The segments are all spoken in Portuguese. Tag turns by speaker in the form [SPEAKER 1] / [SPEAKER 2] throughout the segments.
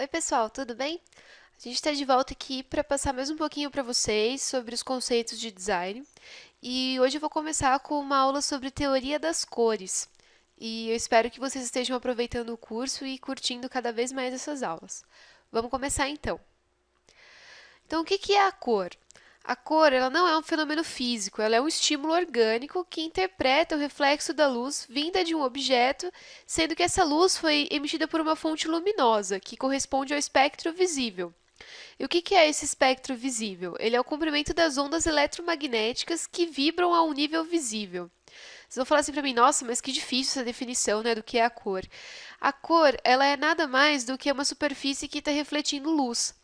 [SPEAKER 1] Oi, pessoal, tudo bem? A gente está de volta aqui para passar mais um pouquinho para vocês sobre os conceitos de design. E hoje eu vou começar com uma aula sobre teoria das cores. E eu espero que vocês estejam aproveitando o curso e curtindo cada vez mais essas aulas. Vamos começar então. Então, o que é a cor? A cor, ela não é um fenômeno físico, ela é um estímulo orgânico que interpreta o reflexo da luz vinda de um objeto, sendo que essa luz foi emitida por uma fonte luminosa, que corresponde ao espectro visível. E o que é esse espectro visível? Ele é o comprimento das ondas eletromagnéticas que vibram a um nível visível. Vocês vão falar assim para mim, nossa, mas que difícil essa definição, né, do que é a cor. A cor, ela é nada mais do que uma superfície que está refletindo luz.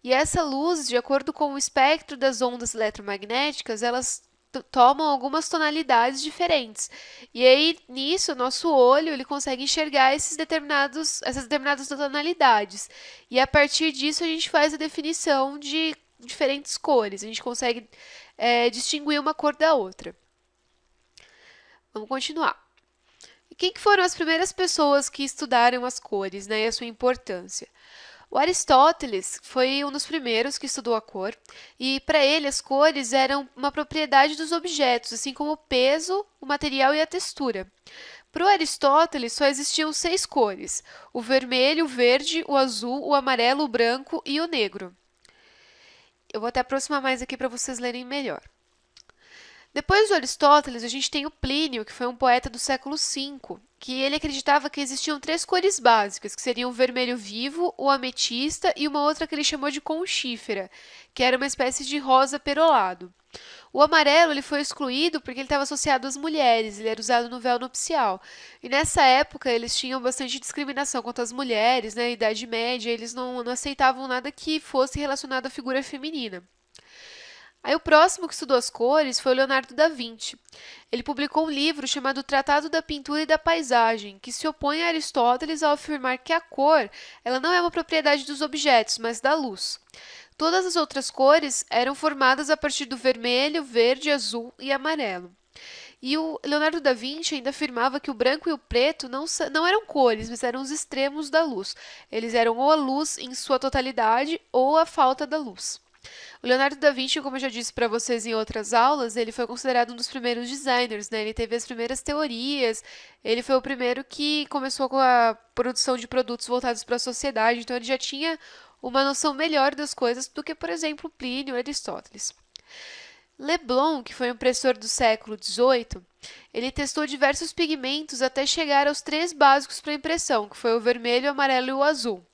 [SPEAKER 1] E essa luz, de acordo com o espectro das ondas eletromagnéticas, elas tomam algumas tonalidades diferentes. E aí, nisso, nosso olho ele consegue enxergar essas determinadas tonalidades. E a partir disso, a gente faz a definição de diferentes cores. A gente consegue distinguir uma cor da outra. Vamos continuar. E quem que foram as primeiras pessoas que estudaram as cores, né, e a sua importância? O Aristóteles foi um dos primeiros que estudou a cor, e para ele as cores eram uma propriedade dos objetos, assim como o peso, o material e a textura. Para o Aristóteles só existiam 6 cores: o vermelho, o verde, o azul, o amarelo, o branco e o negro. Eu vou até aproximar mais aqui para vocês lerem melhor. Depois do Aristóteles, a gente tem o Plínio, que foi um poeta do século V, que ele acreditava que existiam 3 cores básicas, que seriam o vermelho vivo, o ametista e uma outra que ele chamou de conchífera, que era uma espécie de rosa perolado. O amarelo ele foi excluído porque ele estava associado às mulheres, ele era usado no véu nupcial. E nessa época eles tinham bastante discriminação contra as mulheres, na Idade Média, eles não aceitavam nada que fosse relacionado à figura feminina. Aí o próximo que estudou as cores foi o Leonardo da Vinci. Ele publicou um livro chamado Tratado da Pintura e da Paisagem, que se opõe a Aristóteles ao afirmar que a cor ela não é uma propriedade dos objetos, mas da luz. Todas as outras cores eram formadas a partir do vermelho, verde, azul e amarelo. E o Leonardo da Vinci ainda afirmava que o branco e o preto não eram cores, mas eram os extremos da luz. Eles eram ou a luz em sua totalidade ou a falta da luz. O Leonardo da Vinci, como eu já disse para vocês em outras aulas, ele foi considerado um dos primeiros designers, né? Ele teve as primeiras teorias, ele foi o primeiro que começou com a produção de produtos voltados para a sociedade, então ele já tinha uma noção melhor das coisas do que, por exemplo, Plínio e Aristóteles. Leblon, que foi um impressor do século XVIII, ele testou diversos pigmentos até chegar aos 3 básicos para impressão, que foi o vermelho, o amarelo e o azul.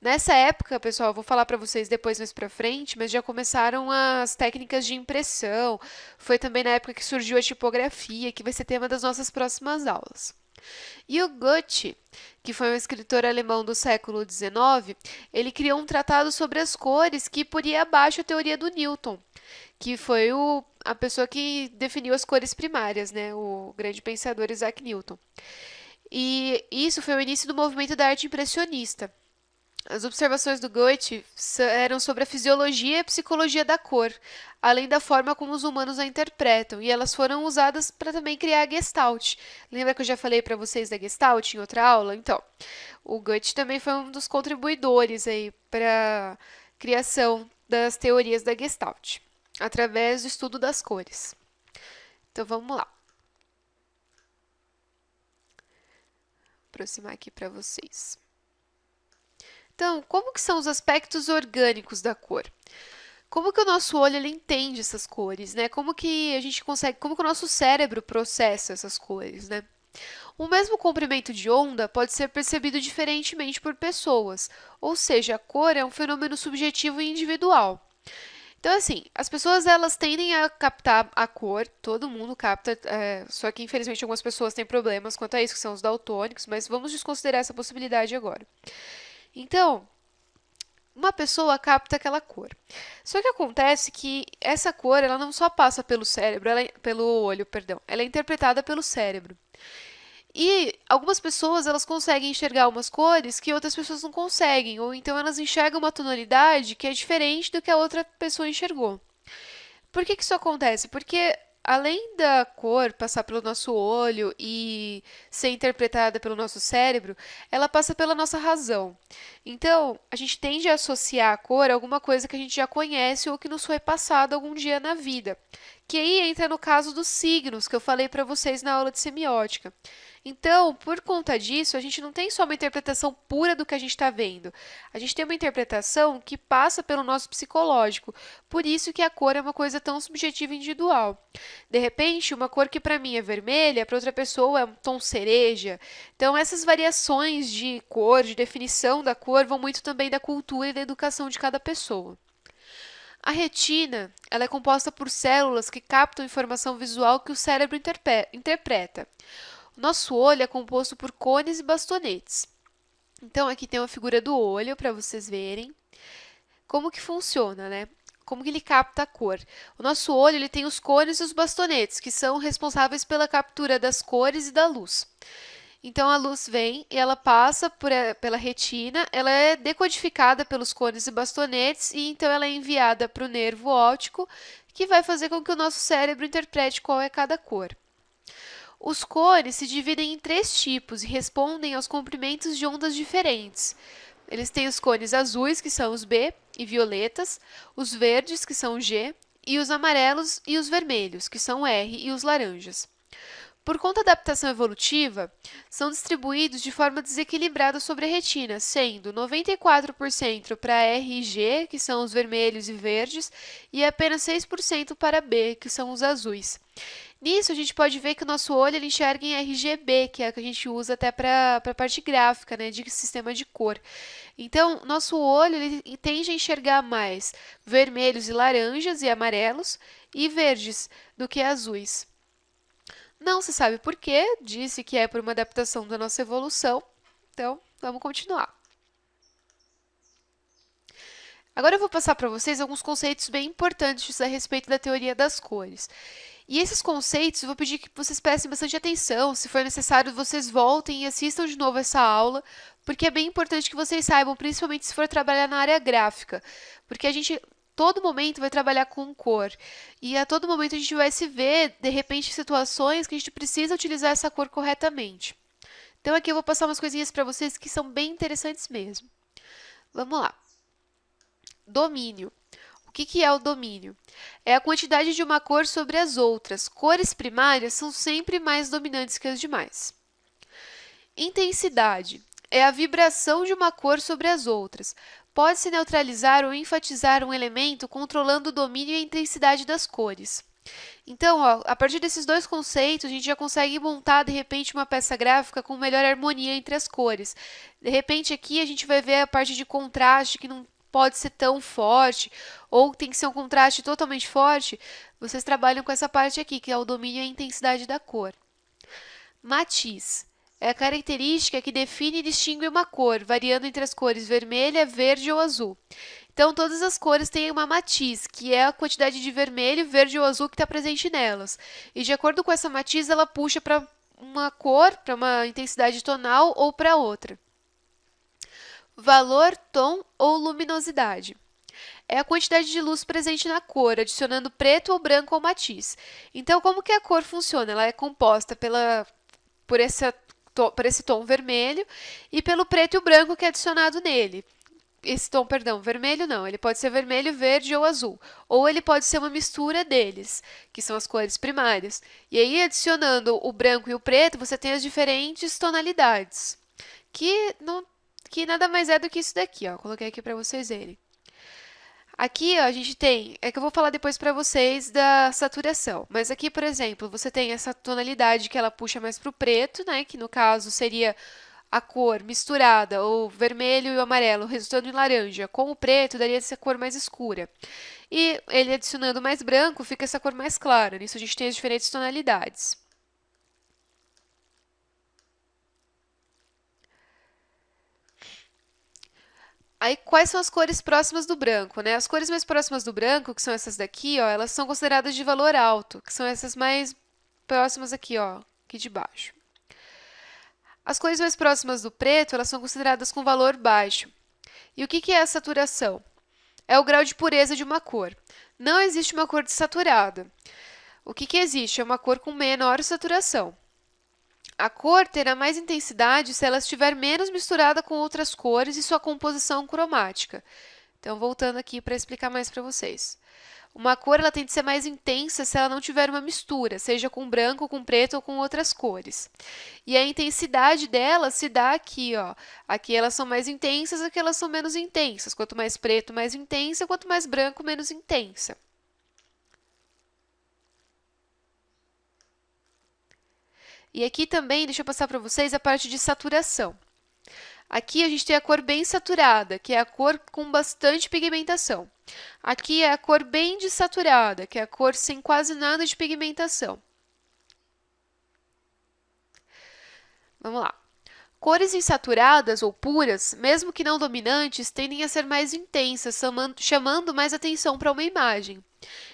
[SPEAKER 1] Nessa época, pessoal, eu vou falar para vocês depois mais para frente, mas já começaram as técnicas de impressão. Foi também na época que surgiu a tipografia, que vai ser tema das nossas próximas aulas. E o Goethe, que foi um escritor alemão do século XIX, ele criou um tratado sobre as cores que poria abaixo a teoria do Newton, que foi a pessoa que definiu as cores primárias, né? O grande pensador Isaac Newton. E isso foi o início do movimento da arte impressionista. As observações do Goethe eram sobre a fisiologia e a psicologia da cor, além da forma como os humanos a interpretam, e elas foram usadas para também criar a Gestalt. Lembra que eu já falei para vocês da Gestalt em outra aula? Então, o Goethe também foi um dos contribuidores aí para a criação das teorias da Gestalt, através do estudo das cores. Então, vamos lá. Vou aproximar aqui para vocês. Então, como que são os aspectos orgânicos da cor? Como que o nosso olho ele entende essas cores, né? Como que a gente consegue, como que o nosso cérebro processa essas cores, né? O mesmo comprimento de onda pode ser percebido diferentemente por pessoas, ou seja, a cor é um fenômeno subjetivo e individual. Então, assim, as pessoas elas tendem a captar a cor, todo mundo capta, só que infelizmente algumas pessoas têm problemas quanto a isso, que são os daltônicos, mas vamos desconsiderar essa possibilidade agora. Então, uma pessoa capta aquela cor. Só que acontece que essa cor, ela não só passa pelo cérebro, pelo olho, perdão, ela é interpretada pelo cérebro. E algumas pessoas, elas conseguem enxergar umas cores que outras pessoas não conseguem, ou então elas enxergam uma tonalidade que é diferente do que a outra pessoa enxergou. Por que isso acontece? Porque além da cor passar pelo nosso olho e ser interpretada pelo nosso cérebro, ela passa pela nossa razão. Então, a gente tende a associar a cor a alguma coisa que a gente já conhece ou que nos foi passado algum dia na vida. Que aí entra no caso dos signos, que eu falei para vocês na aula de semiótica. Então, por conta disso, a gente não tem só uma interpretação pura do que a gente está vendo. A gente tem uma interpretação que passa pelo nosso psicológico. Por isso que a cor é uma coisa tão subjetiva e individual. De repente, uma cor que para mim é vermelha, para outra pessoa é um tom cereja. Então, essas variações de cor, de definição da cor, vão muito também da cultura e da educação de cada pessoa. A retina, ela é composta por células que captam informação visual que o cérebro interpreta. O nosso olho é composto por cones e bastonetes. Então, aqui tem uma figura do olho para vocês verem como que funciona, né? Como que ele capta a cor. O nosso olho ele tem os cones e os bastonetes, que são responsáveis pela captura das cores e da luz. Então, a luz vem e ela passa pela retina, ela é decodificada pelos cones e bastonetes e então ela é enviada para o nervo óptico, que vai fazer com que o nosso cérebro interprete qual é cada cor. Os cones se dividem em 3 tipos e respondem aos comprimentos de ondas diferentes. Eles têm os cones azuis, que são os B, e violetas, os verdes, que são o G, e os amarelos e os vermelhos, que são o R, e os laranjas. Por conta da adaptação evolutiva, são distribuídos de forma desequilibrada sobre a retina, sendo 94% para R e G, que são os vermelhos e verdes, e apenas 6% para B, que são os azuis. Nisso, a gente pode ver que o nosso olho ele enxerga em RGB, que é a que a gente usa até para a parte gráfica, né, de sistema de cor. Então, nosso olho ele tende a enxergar mais vermelhos e laranjas e amarelos e verdes do que azuis. Não se sabe por quê, disse que é por uma adaptação da nossa evolução, então vamos continuar. Agora eu vou passar para vocês alguns conceitos bem importantes a respeito da teoria das cores. E esses conceitos eu vou pedir que vocês prestem bastante atenção, se for necessário vocês voltem e assistam de novo essa aula, porque é bem importante que vocês saibam, principalmente se for trabalhar na área gráfica, porque a gente todo momento vai trabalhar com cor. E a todo momento a gente vai se ver, de repente, em situações que a gente precisa utilizar essa cor corretamente. Então aqui eu vou passar umas coisinhas para vocês que são bem interessantes mesmo. Vamos lá. Domínio. O que é o domínio? É a quantidade de uma cor sobre as outras. Cores primárias são sempre mais dominantes que as demais. Intensidade. É a vibração de uma cor sobre as outras. Pode-se neutralizar ou enfatizar um elemento controlando o domínio e a intensidade das cores. Então, ó, a partir desses 2 conceitos, a gente já consegue montar, de repente, uma peça gráfica com melhor harmonia entre as cores. De repente, aqui a gente vai ver a parte de contraste, que não pode ser tão forte, ou tem que ser um contraste totalmente forte. Vocês trabalham com essa parte aqui, que é o domínio e a intensidade da cor. Matiz. É a característica que define e distingue uma cor, variando entre as cores vermelha, verde ou azul. Então, todas as cores têm uma matiz, que é a quantidade de vermelho, verde ou azul que está presente nelas. E de acordo com essa matiz, ela puxa para uma cor, para uma intensidade tonal ou para outra. Valor, tom ou luminosidade. É a quantidade de luz presente na cor, adicionando preto ou branco ao matiz. Então, como que a cor funciona? Ela é composta por esse tom vermelho e pelo preto e o branco que é adicionado nele. Esse tom, perdão, vermelho não, ele pode ser vermelho, verde ou azul, ou ele pode ser uma mistura deles, que são as cores primárias. E aí, adicionando o branco e o preto, você tem as diferentes tonalidades, que nada mais é do que isso daqui, ó. Coloquei aqui para vocês verem. Aqui, ó, a gente tem, é que eu vou falar depois para vocês da saturação, mas aqui, por exemplo, você tem essa tonalidade que ela puxa mais para o preto, né, que no caso seria a cor misturada, o vermelho e o amarelo, resultando em laranja, com o preto daria essa cor mais escura. E ele adicionando mais branco, fica essa cor mais clara, nisso a gente tem as diferentes tonalidades. Aí, quais são as cores próximas do branco, né? As cores mais próximas do branco, que são essas daqui, ó, elas são consideradas de valor alto, que são essas mais próximas aqui, ó, aqui de baixo. As cores mais próximas do preto, elas são consideradas com valor baixo. E o que é a saturação? É o grau de pureza de uma cor. Não existe uma cor desaturada. O que que existe? É uma cor com menor saturação. A cor terá mais intensidade se ela estiver menos misturada com outras cores e sua composição cromática. Então, voltando aqui para explicar mais para vocês. Uma cor ela tende a ser mais intensa se ela não tiver uma mistura, seja com branco, com preto ou com outras cores. E a intensidade dela se dá aqui, ó. Aqui elas são mais intensas, aqui elas são menos intensas. Quanto mais preto, mais intensa, quanto mais branco, menos intensa. E aqui também, deixa eu passar para vocês a parte de saturação. Aqui a gente tem a cor bem saturada, que é a cor com bastante pigmentação. Aqui é a cor bem desaturada, que é a cor sem quase nada de pigmentação. Vamos lá. Cores insaturadas ou puras, mesmo que não dominantes, tendem a ser mais intensas, chamando mais atenção para uma imagem.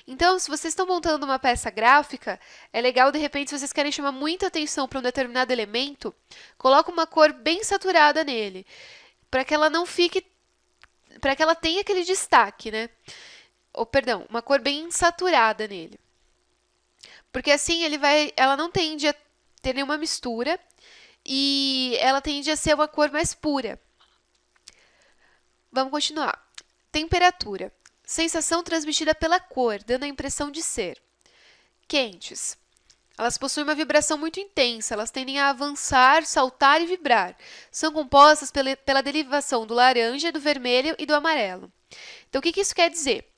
[SPEAKER 1] Então, se vocês estão montando uma peça gráfica, é legal, de repente, se vocês querem chamar muita atenção para um determinado elemento, coloca uma cor bem saturada nele, para que ela não fique, para que ela tenha aquele destaque, né? Ou, perdão, uma cor bem saturada nele. Porque assim ela não tende a ter nenhuma mistura e ela tende a ser uma cor mais pura. Vamos continuar. Temperatura. Sensação transmitida pela cor, dando a impressão de ser. Quentes. Elas possuem uma vibração muito intensa, elas tendem a avançar, saltar e vibrar. São compostas pela derivação do laranja, do vermelho e do amarelo. Então, o que isso quer dizer?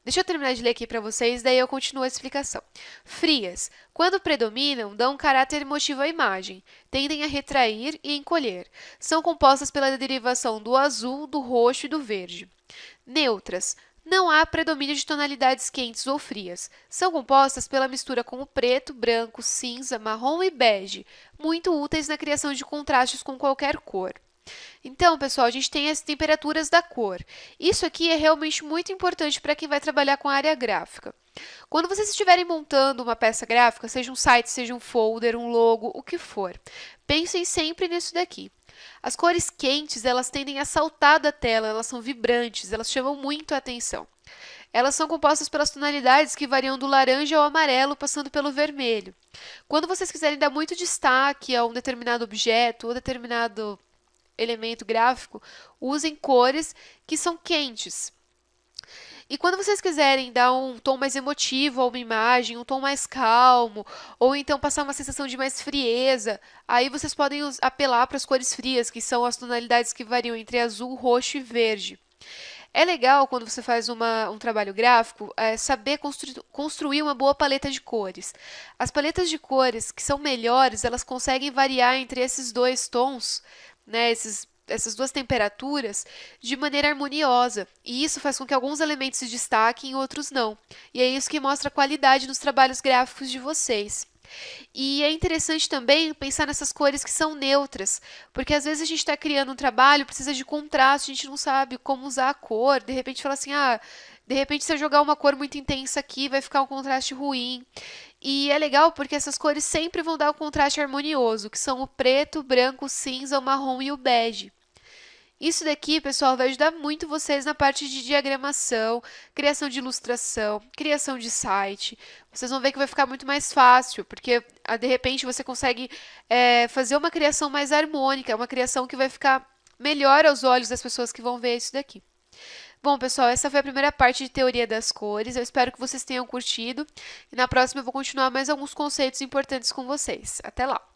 [SPEAKER 1] Deixa eu terminar de ler aqui para vocês, daí eu continuo a explicação. Frias. Quando predominam, dão um caráter emotivo à imagem. Tendem a retrair e encolher. São compostas pela derivação do azul, do roxo e do verde. Neutras. Não há predomínio de tonalidades quentes ou frias. São compostas pela mistura com o preto, branco, cinza, marrom e bege, muito úteis na criação de contrastes com qualquer cor. Então, pessoal, a gente tem as temperaturas da cor. Isso aqui é realmente muito importante para quem vai trabalhar com a área gráfica. Quando vocês estiverem montando uma peça gráfica, seja um site, seja um folder, um logo, o que for, pensem sempre nisso daqui. As cores quentes, elas tendem a saltar da tela, elas são vibrantes, elas chamam muito a atenção. Elas são compostas pelas tonalidades que variam do laranja ao amarelo, passando pelo vermelho. Quando vocês quiserem dar muito destaque a um determinado objeto ou determinado elemento gráfico, usem cores que são quentes. E quando vocês quiserem dar um tom mais emotivo a uma imagem, um tom mais calmo, ou então passar uma sensação de mais frieza, aí vocês podem apelar para as cores frias, que são as tonalidades que variam entre azul, roxo e verde. É legal, quando você faz um trabalho gráfico, saber construir uma boa paleta de cores. As paletas de cores que são melhores, elas conseguem variar entre esses dois tons, né, essas duas temperaturas, de maneira harmoniosa. E isso faz com que alguns elementos se destaquem e outros não. E é isso que mostra a qualidade nos trabalhos gráficos de vocês. E é interessante também pensar nessas cores que são neutras, porque às vezes a gente está criando um trabalho, precisa de contraste, a gente não sabe como usar a cor, de repente fala assim, de repente se eu jogar uma cor muito intensa aqui, vai ficar um contraste ruim. E é legal porque essas cores sempre vão dar um contraste harmonioso, que são o preto, o branco, o cinza, o marrom e o bege. Isso daqui, pessoal, vai ajudar muito vocês na parte de diagramação, criação de ilustração, criação de site. Vocês vão ver que vai ficar muito mais fácil, porque de repente você consegue fazer uma criação mais harmônica, uma criação que vai ficar melhor aos olhos das pessoas que vão ver isso daqui. Bom, pessoal, essa foi a primeira parte de teoria das cores. Eu espero que vocês tenham curtido e na próxima eu vou continuar mais alguns conceitos importantes com vocês. Até lá!